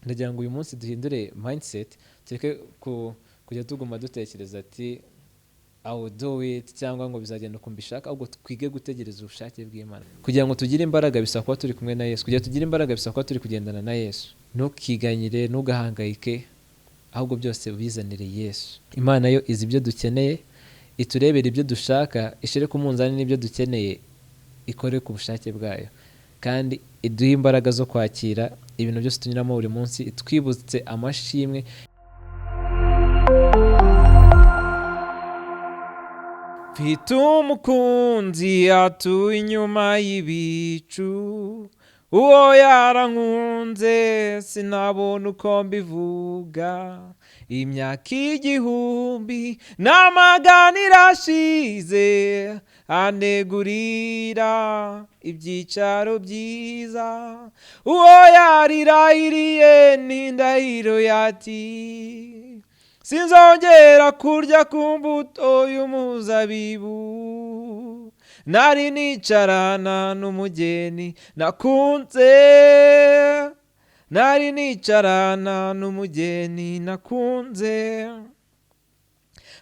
ndagira ngo uyu munsi duhindure mindset, tureke kujya tuguma dutekereza ati I will do it cyangwa ngo bizagenda uko mbishaka, ahubwo twige gutegereza ubushake bw'Imana. Kugira ngo tugire imbaraga bisaba kuba turi kumwe na Yesu. Kugira tugire imbaraga bisaba kuba turi kugendana na Yesu. Ntukiganyire, ntugahangayike, ahubwo byose bizanire Yesu. Imana yo izi ibyo dukeneye, iturebere ibyo dushaka, ishire ku munzani n'ibyo dukeneye, ikore ku bushake bwayo, kandi iduhe imbaraga zo kwakira ibintu byose tunyuramo buri munsi, itwibutse amashimwe. Mfite umukunzi atuye inyuma y'ibicu, uwo yarankunze sinabona uko mbivuga. Imyaka 1000 n'amagana irashize, anegurira ibyicaro byiza. Uwo yarirahiriye n'indahiro yati, sinzongera kurya ku mbuto y'umuzabibu. Nari nicarana n'umugeni nakunze, nari nicarana n'umugeni nakunze.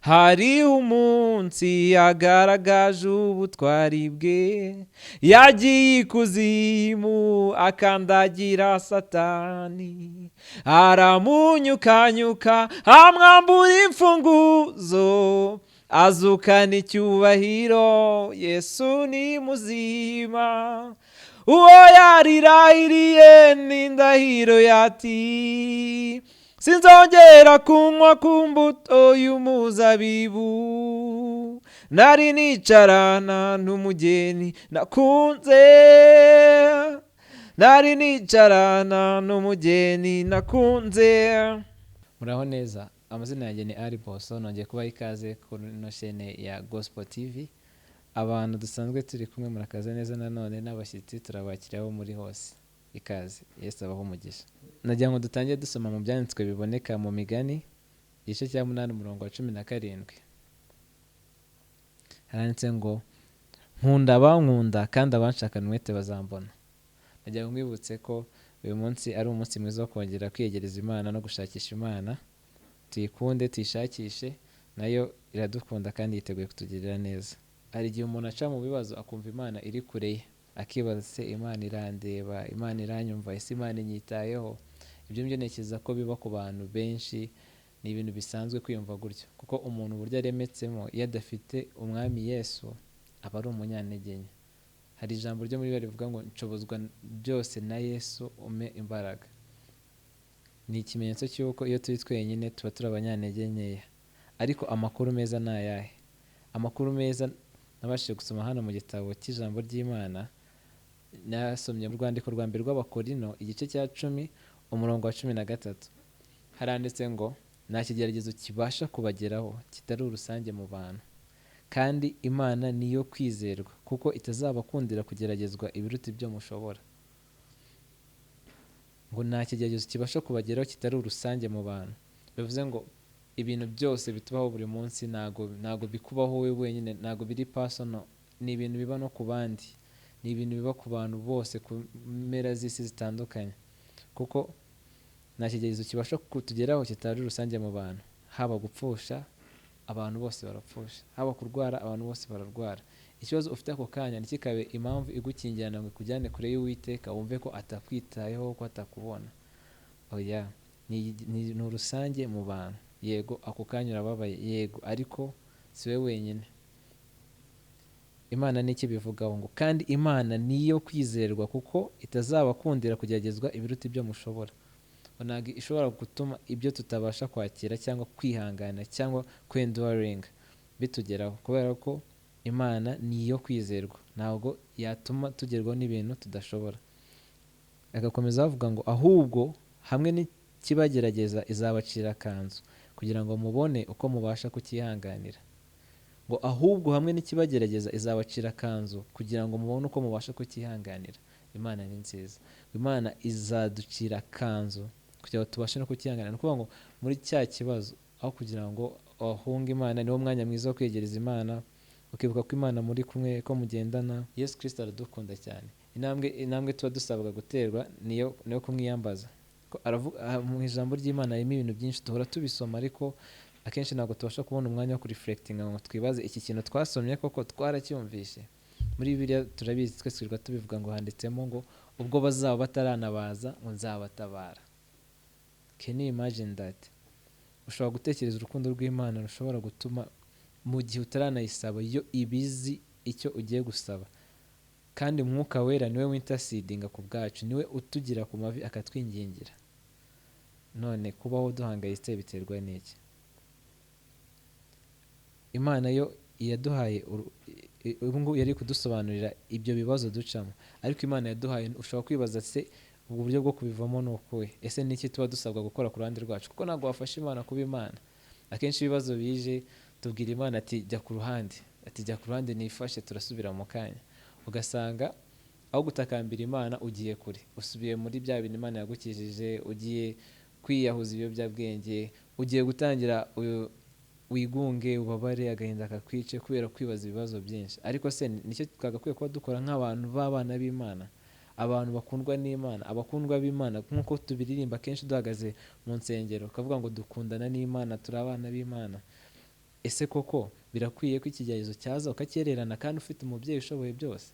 Hariho umunsi yagaragaje ubutwari bwe, yagiye ikuzimu akandagira Satani, aramunyukanyuka amwambura imfunguzo, azukana icyubahiro. Yesu ni muzima. Uwo yarirahiriye n'indahiro yati, sinzongera kunywa ku mbuto y'umuzabibu. Nari nicarana n'umugeni nakunze, nari nicarana n'umugeni nakunze. Muraho neza, amazina yanjye ni Ali Boso, nongeye kubaha ikaze kuri ino chaîne ya Gospel TV. Abantu dusanzwe turi kumwe murakaze neza, nanone n'abashyitsi turabakiraho muri hose. Ikaze, Yesu abaho umugisha. Nagira ngo dutangiye dusoma mu byanditswe biboneka mu Migani igice cya 8 umurongo wa 17. Haranditse ngo, nkunda abankunda kandi abanshakana umwete bazambona. Nagira ngo mwibutse ko uyu munsi ari umunsi mwiza wo kongera kwiyegereza Imana no gushakisha Imana. Tuyikunde, tuyishakishe, nayo iradukunda kandi yiteguye kutugirira neza. Hari igihe umuntu aca mu bibazo akumva Imana iri kure ye, akibaza se Imana irandeba, Imana iranyumva, ese Imana inyitayeho? Ibyo ngibyo ntekereza ko biba ku bantu benshi, ni ibintu bisanzwe kwiyumva gutyo, kuko umuntu uburyo aremetsemo iyo adafite umwami Yesu aba ari umunyantege nke. Hari ijambo ryo muri Bibiliya rivuga ngo nshobozwa byose na Yesu umpe imbaraga. Ni ikimenyetso cy'uko iyo turi twenyine tuba turi abanyantege nkeya. Ariko amakuru meza ni ayahe? Amakuru meza nabashije gusoma hano mu gitabo cy'ijambo ry'Imana, nasomye mu rwandiko rwa mbere rw'Abakorino igice cya 10 umurongo wa 13. Haranditse ngo, nta kigeragezo kibasha kubageraho kitari urusange mu bantu, kandi Imana niyo kwizerwa, kuko itazabakundira kugeragezwa ibiruta ibyo mushobora. Ngo nta kigeragezo kibasha kubageraho kitari urusange mu bantu. Bivuze ngo ibintu byose bitubaho buri munsi ntago bikubaho wowe wenyine, ntago biri personal, ni ibintu biba no ku bandi, ni ibintu biba ku bantu bose ku mpera z'isi zitandukanye, kuko nta kigeragezo kibasha kutugeraho kitari rusange mu bantu. Haba gupfusha, abantu bose barapfusha, haba kurwara, abantu bose bararwara. Ikibazo ufite ako kanya ntikikabe impamvu igukingirana ngo ikujyane kure y'Uwiteka, wumve ko atakwitayeho, ko atakubona. Oya, ni urusange mu bantu. Yego ako kanya urababaye, yego, ariko si we wenyine. Imana n'iki bivugaho ngo, kandi Imana niyo kwizerwa, kuko itazabakundira kugeragezwa ibiruta ibyo mushobora. Ntabwo ishobora gutuma ibyo tutabasha kwakira cyangwa kwihangana cyangwa kwenduring bitugeraho, kubera ko Imana niyo kwizerwa, ntabwo yatuma tugerwaho n'ibintu tudashobora. Agakomeza avuga ngo, ahubwo hamwe n'ikibagerageza izabacira akanzu, kugira ngo mubone uko mubasha kukihanganira. Ngo ahubwo hamwe n'ikibagerageza izabacira akanzu, kugira ngo mubone uko mubasha kukihanganira. Imana ni nziza. Imana izaducira akanzu kugira ngo tubashe no kukihanganira. Ni ukuvuga ngo muri cya kibazo, aho kugira ngo wahunge Imana, niwo mwanya mwiza wo kwegereza Imana, ukibuka ko Imana muri kumwe, ko mugendana. Yesu Kristo aradukunda cyane. Intambwe tuba dusabwa guterwa niyo kumwiyambaza, mu ijambo ry'Imana harimo ibintu byinshi duhora tubisoma, ariko akenshi ntabwo tubasha kubona umwanya wo kureflectinga ngo twibaze iki kintu twasomye koko twaracyumvishe. Muri Bibiliya turabizi, twese twirirwa tubivuga ngo handitsemo ngo ubwo bazaba bataranabaza ngo nzabatabara. Can you imagine that? Ushobora gutekereza urukundo rw'Imana rushobora gutuma mu gihe utaranayisaba yo ibizi icyo ugiye gusaba, kandi Mwuka Wera niwe wintercedinga ku bwacu, niwe utugira ku mavi akatwingingira. None kubaho duhangayitse biterwa n'iki? Imana yo yaduhaye ubu ngubu yari kudusobanurira ibyo bibazo ducamo, ariko Imana yaduhaye, ushobora kwibaza se ubwo buryo bwo kubivamo ni ukuhe? Ese ni iki tuba dusabwa gukora ku ruhande rwacu? Kuko ntabwo wafasha Imana kuba Imana. Akenshi ibibazo bije tubwira Imana ati jya ku ruhande, ati jya ku ruhande nifashe, turasubira mu kanya. Ugasanga aho gutakambira Imana ugiye kure, usubiye muri bya bintu Imana yagukijije, ugiye kwiyahuza ibiyobyabwenge, ugiye gutangira wigunge, ubabare, agahinda kakwice kubera kwibaza ibibazo byinshi. Ariko se nicyo twagakwiye kuba dukora nk'abantu b'abana b'Imana, abantu bakundwa n'Imana, abakundwa b'Imana, nk'uko tubiririmba kenshi duhagaze mu nsengero, ukavuga ngo dukundana n'Imana, turi abana b'Imana. Ese koko birakwiye ko ikigeragezo cyaza ukacyererana kandi ufite umubyeyi ushoboye byose?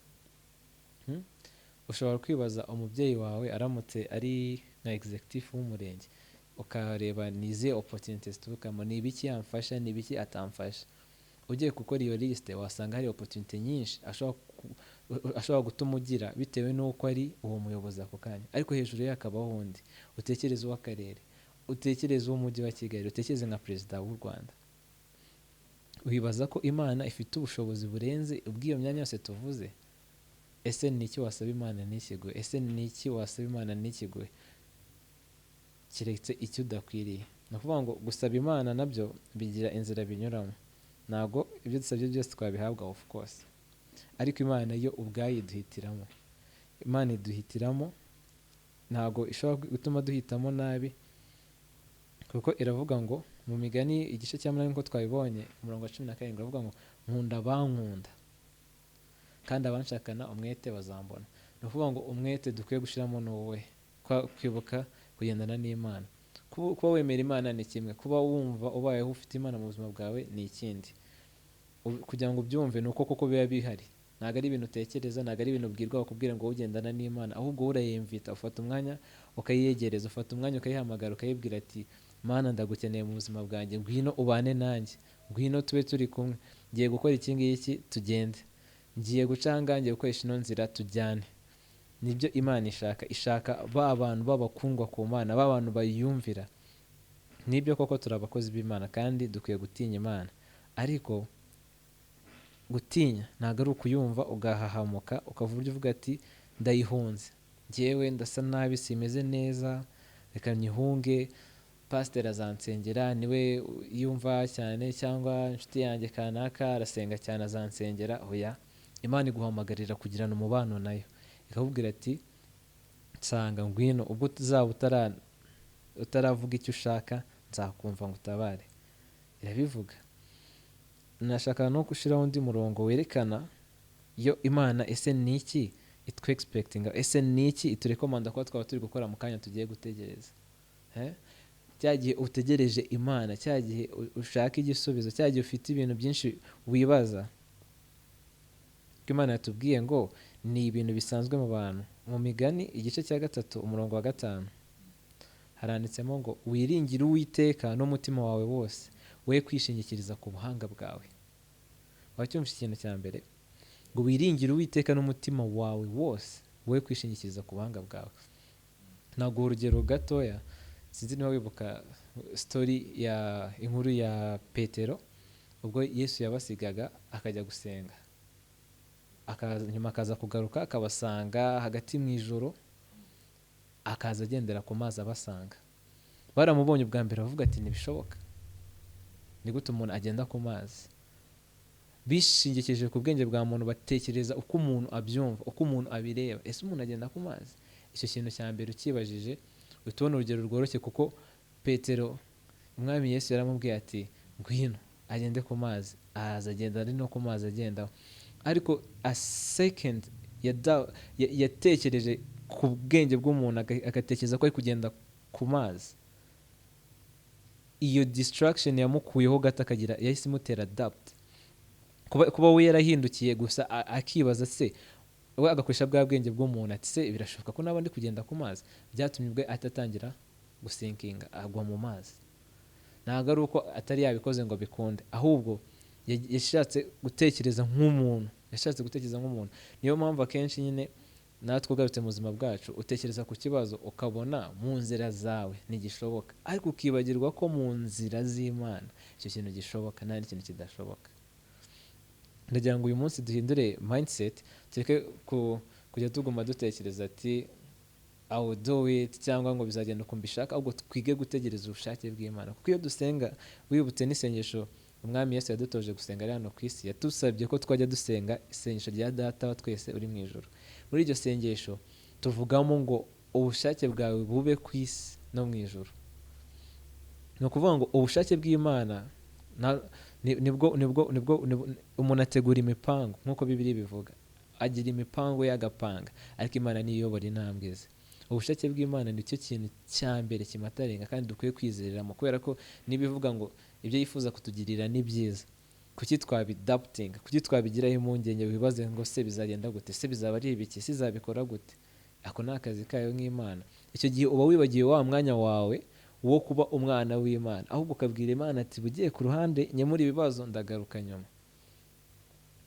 Ushobora kwibaza, umubyeyi wawe aramutse ari nka executive w'umurenge, ukareba ni izihe opportunities tuvukamo, ni ibiki yamfasha, ni ibiki atamfasha. Ugiye gukora iyo liste wasanga hari opportunity nyinshi ashobora gutuma ugira bitewe n'uko ari uwo muyobozi ako kanya, ariko hejuru ye hakabaho undi. Utekereze uw'akarere, utekereze uw'umujyi wa Kigali, utekereze nka perezida w'u Rwanda. Wibaza ko Imana ifite ubushobozi burenze ubw'iyo myanya yose tuvuze? Ese ni iki wasaba Imana ntikiguhe? Ese ni iki wasaba Imana ntikiguhe keretse icyo udakwiriye? Ni ukuvuga ngo gusaba Imana nabyo bigira inzira binyuramo. Ntabwo ibyo dusabye byose twabihabwa of course, ariko Imana yo ubwayo iduhitiramo. Imana iduhitiramo, ntabwo ishobora gutuma duhitamo nabi, kuko iravuga ngo mu Migani igice cya 8 nk'uko twabibonye umurongo wa 17 iravuga ngo nkunda abankunda kandi abanshakana umwete bazambona. Ni ukuvuga ngo umwete dukwiye gushyiramo ni wowe kwibuka kugendana n'Imana. Kuba wemera Imana ni kimwe, kuba wumva ubayeho ufite Imana mu buzima bwawe ni ikindi. Kugira ngo ubyumve ni uko koko biba bihari, ntabwo ari ibintu utekereza, ntabwo ari ibintu ubwirwa bakubwira ngo ugendana n'Imana, ahubwo urayimvita, ufata umwanya ukayiyegereza, ufata umwanya ukayihamagara, ukayibwira ati Mana ndagukeneye mu buzima bwanjye, ngwino ubane nanjye, ngwino tube turi kumwe, ngiye gukora iki ngiki tugende, ngiye gucanga, ngiye gukoresha ino nzira tujyane. Nibyo Imana ishaka ba bantu b'abakundwa ku Mana, ba bantu bayumvira. Nibyo koko turi abakozi b'Imana kandi dukwiye gutinya Imana, ariko gutinya ntabwo ari ukuyumva ugahahamuka ukavuga uvuga ati ndayihunze, njyewe ndasa nabi, simeze neza, reka nyihunge, pasiteri azansengera, niwe yumva cyane, cyangwa inshuti yanjye kanaka arasenga cyane azansengera. Oya, Imana iguhamagarira kugirana umubano nayo, ikakubwira ati nsanga ngwino, ubwo uzaba utaravuga icyo ushaka nzakumva ngo utabare. Irabivuga. Nashaka no gushyiraho undi murongo werekana yo Imana ese ni iki itwe expectinga, ese ni iki iturekomanda kuba twaba turi gukora mu kanya tugiye gutegereza. Cya gihe utegereje Imana, cya gihe ushaka igisubizo, cya gihe ufite ibintu byinshi wibaza, Imana yatubwiye ngo ni ibintu bisanzwe mu bantu. Mu Migani igice cya 3 umurongo wa 5 haranditsemo ngo wiringire Uwiteka n'umutima wawe wose, we kwishingikiriza ku buhanga bwawe. Wacyumvise ikintu cya mbere ngo wiringire Uwiteka n'umutima wawe wose, we kwishingikiriza ku buhanga bwawe. Ntabwo urugero gatoya, sinzi niba wibuka story ya inkuru ya Petero ubwo Yesu yabasigaga akajya gusenga, nyuma akaza kugaruka akabasanga hagati mu ijoro, akaza agendera ku mazi abasanga. Baramubonye ubwa mbere bavuga ati ntibishoboka, ni gute umuntu agenda ku mazi? Bishingikije ku bwenge bwa muntu, batekereza uko umuntu abyumva, uko umuntu abireba. Ese umuntu agenda ku mazi? Icyo kintu cya mbere ukibajije utubona urugero rworoshye, kuko Petero umwami Yesu yaramubwiye ati ngwino, agende ku mazi, aza agenda ari no ku mazi agendaho. Ariko a second yatekereje ku bwenge bw'umuntu, agatekereza ko ari kugenda ku mazi. Iyo distraction yamukuyeho gato akagira, yahise imutera doubt. Kuba we yarahindukiye gusa akibaza se, we agakoresha bwa bwenge bw'umuntu ati se birashoboka ko naba ndi kugenda ku mazi, byatumye ubwe atatangira gusinkinga, agwa mu mazi. Ntabwo ari uko atari yabikoze ngo bikunde, ahubwo yashatse gutekereza nk'umuntu. Niyo mpamvu akenshi nyine natwe ugarutse mu buzima bwacu utekereza ku kibazo ukabona mu nzira zawe ntigishoboka, ariko ukibagirwa ko mu nzira z'Imana icyo kintu gishoboka, nta n'ikintu kidashoboka. Ndagira ngo uyu munsi duhindure mindset, tureke kujya tuguma dutekereza ati I will do it cyangwa ngo bizagenda uko mbishaka, ahubwo twige gutegereza ubushake bw'Imana. Kuko iyo dusenga, wibutse n'isengesho umwami Yesu yadutoje gusenga ari hano ku isi, yatusabye ko twajya dusenga isengesho rya Data wa twese uri mu ijuru. Muri iryo sengesho tuvugamo ngo ubushake bwawe bube ku isi no mu ijuru. Ni ukuvuga ngo ubushake bw'Imana nibwo umuntu ategura imipango, nk'uko Bibiliya bivuga, agira imipango y'agapanga, ariko Imana niyo iyobora intambwe ze. Ubushake bw'Imana nicyo kintu cya mbere kimatarenga kandi dukwiye kwizereramo, kubera ko nibivuga ngo ibyo yifuza kutugirira ni byiza, kuki twabidaputinga, kuki twabigiraho impungenge, wibaze ngo se bizagenda gute, se bizaba ari ibiki, se izabikora gute? Ako ni akazi kayo nk'Imana. Icyo gihe uba wibagiwe wa mwanya wawe wo kuba umwana w'Imana, ahubwo ukabwira Imana ati bugiye ku ruhande, nyemura ibibazo, ndagaruka nyuma.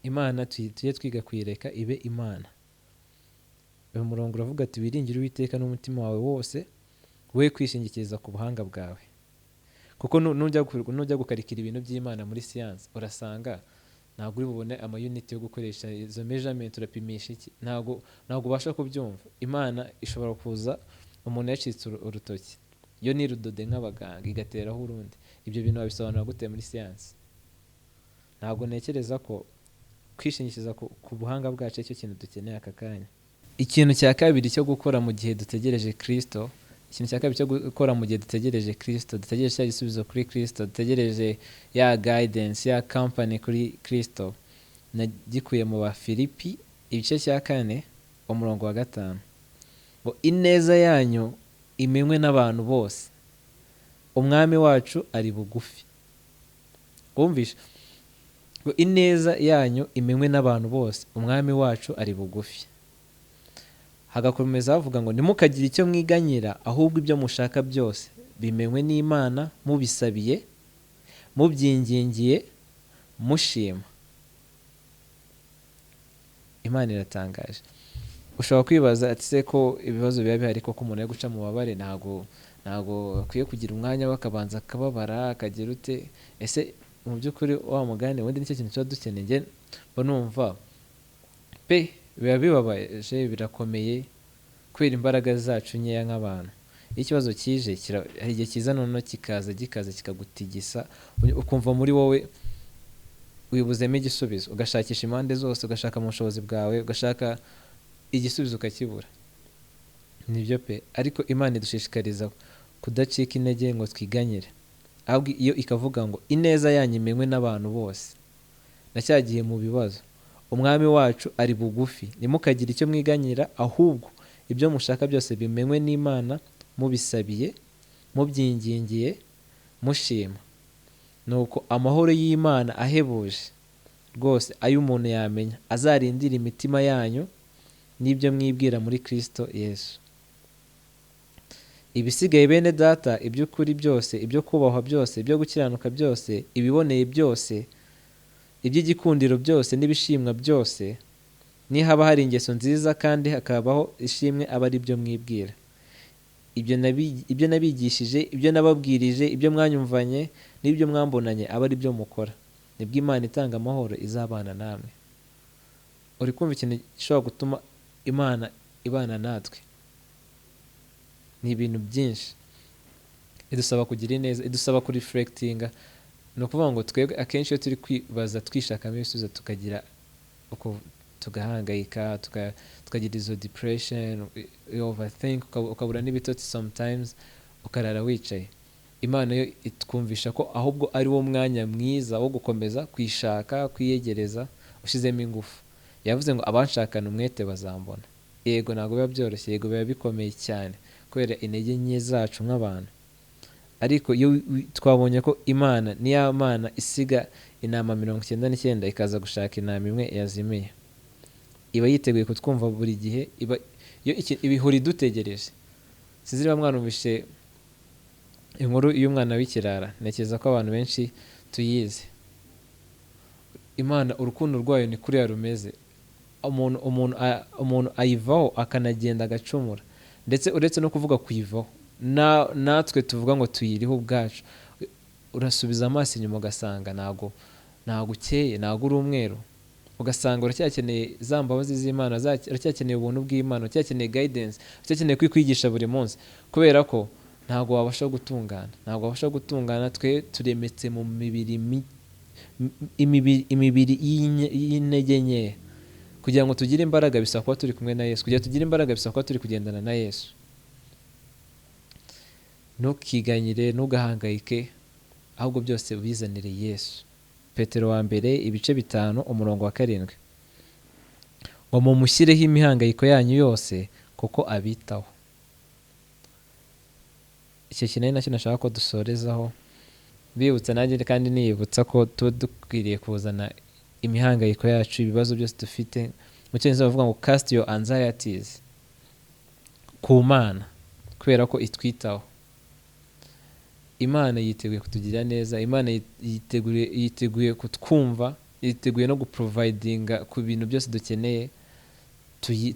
Imana tujye twiga kuyireka ibe Imana. Uyu murongo uravuga ati wiringire Uwiteka n'umutima wawe wose, we kwishingikiriza ku buhanga bwawe. Kuko nujya gukarikira ibintu by'Imana muri siyansi, urasanga ntabwo uri bubone amayuniti yo gukoresha izo measurement, urapimisha iki, ntabwo ubasha kubyumva. Imana ishobora kuza umuntu yacitse urutoki, yo ni rudode nk'abaganga, igateraho urundi. Ibyo bintu babisobanura gute muri siyansi? Ntabwo ntekereza ko kwishingikiriza ku buhanga bwacu icyo kintu dukeneye aka kanya. Ikintu cya kabiri cyo gukora mu gihe dutegereje Kristo, dutegereje cya gisubizo kuri Kristo, dutegereje ya guidance, ya company kuri Kristo, nagikuye mu Bafilipi igice cya 4 umurongo wa 5, ngo ineza yanyu imenywe n'abantu bose, umwami wacu ari bugufi. Wumvishe? Ngo ineza yanyu imenywe n'abantu bose, umwami wacu ari bugufi. Hagakomeza havuga ngo ntimukagire icyo mwiganyira, ahubwo ibyo mushaka byose bimenywe n'Imana, mubisabiye, mubyingingiye, mushima. Imana iratangaje. Ushobora kwibaza ati se ko ibibazo biba bihari, ko umuntu yo guca mu babare ntago akwiye kugira umwanya wakabanza akababara akagira ute? Ese mu by'ukuri wa mugane wende nicyo kintu cyo dukeneye? Numva biba bibabaje, birakomeye kubera imbaraga zacu nkeya nk'abantu. Iyo ikibazo kije, hari igihe kiza noneho kikaza kikagutigisa, ukumva muri wowe wibuzemo igisubizo, ugashakisha impande zose, ugashaka mu bushobozi bwawe, ugashaka igisubizo ukakibura. Nibyo ariko Imana idushishikariza kudacika intege ngo twiganyire, ahubwo iyo ikavuga ngo ineza yanyu imenywe n'abantu bose, nacyagiye mu bibazo, umwami wacu ari bugufi, ntimukagire icyo mwiganyira, ahubwo ibyo mushaka byose bimenywe n'Imana, mubisabiye, mubyingingiye, mushima. Nuko amahoro y'Imana ahebuje rwose ayo umuntu yamenya azarindira imitima yanyu n'ibyo mwibwira muri Kristo Yesu. Ibisigaye bene data, iby'ukuri byose, ibyo kubahwa byose, ibyo gukiranuka byose, ibiboneye byose, iby'igikundiro byose n'ibishimwa byose, nihaba hari ingeso nziza kandi hakabaho ishimwe, aba ari byo mwibwira. Ibyo nabigishije, ibyo nababwirije, ibyo mwanyumvanye n'ibyo mwambonanye, aba ari byo mukora, nibwo Imana itanga amahoro izabana namwe. Uri kumva ikintu gishobora gutuma Imana ibana natwe? Ni ibintu byinshi. Idusaba kugira neza, idusaba kureflectinga. Ni ukuvuga ngo twebwe akenshi iyo turi kwibaza twishakamo ibisubizo, tukagira uko tugahangayika, tukagira izo depression, overthink, ukabura n'ibitotsi sometimes, ukarara wicaye. Imana yo itwumvisha ko ahubwo ari wo mwanya mwiza wo gukomeza kwishaka, kwiyegereza ushizemo ingufu. Yavuze ngo abanshakana umwete bazambona. Yego ntabwo biba byoroshye, yego biba bikomeye cyane, kubera intege nke zacu nk'abantu. Ariko iyo twabonye ko Imana ni ya Mana isiga intama 99 ikaza gushaka intama imwe yazimiye, iba yiteguye kutwumva buri gihe, ibihora idutegereje. Sinzi niba mwarumvishe inkuru y'umwana w'ikirara, ntekereza ko abantu benshi tuyizi. Imana urukundo rwayo ni kuriya rumeze. Umuntu ayivaho akanagenda agacumura, ndetse uretse no kuvuga kuyivaho, natwe tuvuga ngo tuyiriho ubwacu, urasubiza amaso inyuma ugasanga ntago ukeye, ntago uri umweru, ugasanga uracyakeneye za mbabazi z'Imana, uracyakeneye ubuntu bw'Imana, uracyakeneye guidance, uracyakeneye kwikwigisha buri munsi, kubera ko ntago wabasha gutungana. Twe turemetse mu imibiri y'intege nkeya. Kugira ngo tugire imbaraga bisaba kuba turi kumwe na Yesu, kugira tugire imbaraga bisaba kuba turi kugendana na Yesu. Ntukiganyire, ntugahangayike, ahubwo byose ubizanire Yesu. Petero wa mbere ibice 5 umurongo wa 7, ngo mumushyireho imihangayiko yanyu yose kuko abitaho. Icyo kintu nacyo nashaka ko dusorezaho, bibutsa nanjye kandi niyibutsa ko tuba dukwiriye kuzana imihangayiko yacu, ibibazo byose dufite. Mu cyongereza bavuga ngo cast your anxieties ku Mana, kubera ko itwitaho. Imana yiteguye kutugirira neza, Imana yiteguye kutwumva, yiteguye no guprovidinga ku bintu byose dukeneye.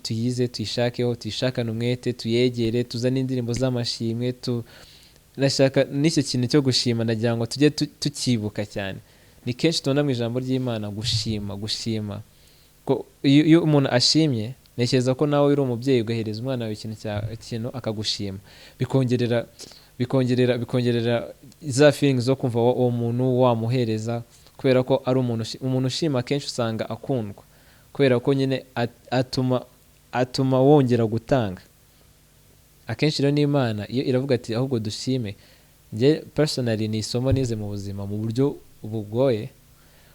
Tuyize, tuyishakeho, tuyishakane umwete, tuyegere, tuzane indirimbo z'amashimwe. Nashaka n'icyo kintu cyo gushima nagira ngo tujye tukibuka cyane. Ni kenshi tubona mu ijambo ry'Imana gushima. Iyo umuntu ashimye, ntekereza ko nawe uri umubyeyi ugahereza umwana wawe ikintu akagushima, bikongerera za feelings zo kumva uwo muntu wamuhereza, kubera ko ari umuntu ushima. Kenshi usanga akundwa, kubera ko nyine atuma wongera gutanga. Akenshi rero n'Imana iyo iravuga ati ahubwo dushime, njye personally ni isomo nize mu buzima mu buryo bugoye,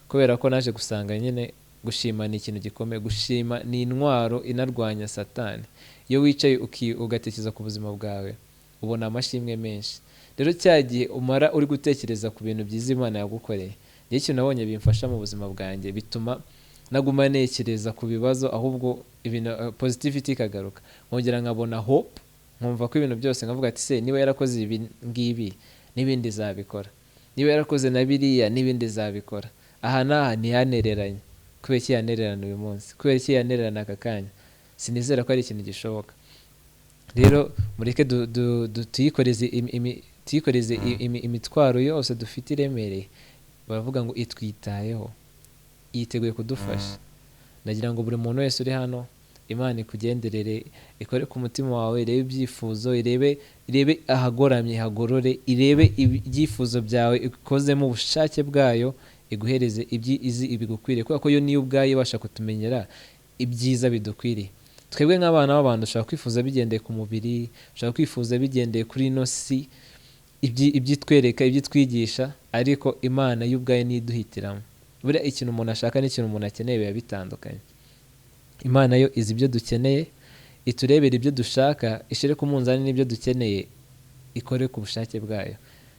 kubera ko naje gusanga nyine gushima ni ikintu gikomeye. Gushima ni intwaro inarwanya Satani. Iyo wicaye ugatekereza ku buzima bwawe, ubona amashimwe menshi. Rero cya gihe umara uri gutekereza ku bintu byiza Imana yagukoreye, njye ikintu nabonye bimfasha mu buzima bwanjye, bituma naguma nekereza ku bibazo, ahubwo ibintu positivity ikagaruka, nkongera nkabona hope, nkumva ko ibintu byose nkavuga ati se niba yarakoze ibi ngibi n'ibindi zabikora, niba yarakoze na biriya n'ibindi zabikora. Aha n'aha ntiyanereranye, kubera iki yanererana uyu munsi, kubera iki yanererana aka kanya, sinizera ko ari ikintu gishoboka. Rero mureke tuyikoreze imitwaro yose dufite iremereye. Baravuga ngo itwitayeho, yiteguye kudufasha. Ndagira ngo buri muntu wese uri hano, Imana ikugenderere, ikore ku mutima wawe, irebe ibyifuzo, irebe ahagoramye ihagorore, irebe ibyifuzo byawe ikozemo ubushake bwayo, iguhereze ibigukwiriye, kubera ko yo niyo ubwayo ibasha kutumenyera ibyiza bidukwiriye. Twebwe nk'abana b'abantu dushobora kwifuza bigendeye ku mubiri, dushobora kwifuza bigendeye kuri ino si, ibyitwereka, ibyitwigisha, ariko Imana yo ubwayo niyo iduhitiramo. Buriya ikintu umuntu ashaka n'ikintu umuntu akeneye biba bitandukanye. Imana yo izi ibyo dukeneye, iturebera ibyo dushaka, ishyire ku munzani n'ibyo dukeneye, ikore ku bushake bwayo,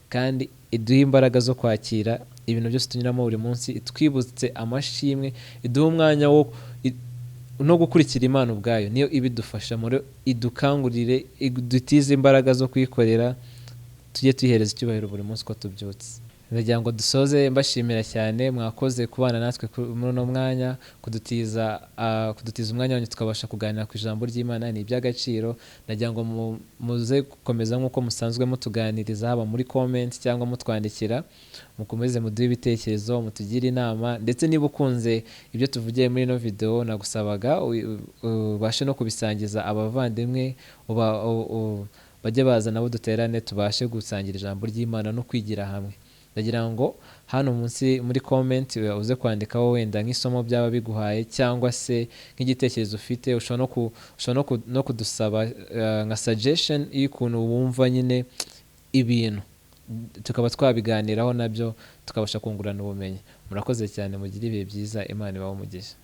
kandi iduhe imbaraga zo kwakira ibintu byose tunyuramo buri munsi, itwibutse amashimwe, iduhe umwanya wo no gukurikira Imana ubwayo. Niyo ibidufasha muri idukangurire, idutize imbaraga zo kwikorera, tujye tuyihereza icyubahiro buri munsi ko tubyutse. Ndagira ngo dusoze mbashimira cyane, mwakoze kubana natwe muri uno mwanya, kudutiza umwanya wanyu tukabasha kuganira ku ijambo ry'Imana, ni iby'agaciro. Ndagira ngo muze gukomeza nk'uko musanzwe mutuganiriza, haba muri comment cyangwa mutwandikira, mukomeze muduhe ibitekerezo, mutugire inama, ndetse niba ukunze ibyo tuvugiye muri ino video, nagusabaga ubashe no kubisangiza abavandimwe, bajye baza nabo duterane, tubashe gusangira ijambo ry'Imana no kwigira hamwe. Ndagira ngo hano munsi muri comment uze kwandikaho wenda nk'isomo byaba biguhaye, cyangwa se nk'igitekerezo ufite. Ushobora no kudusaba nka suggestion y'ukuntu wumva nyine ibintu, tukaba twabiganiraho nabyo, tukabasha kungurana ubumenyi. Murakoze cyane, mugire ibihe byiza, Imana ibahe umugisha.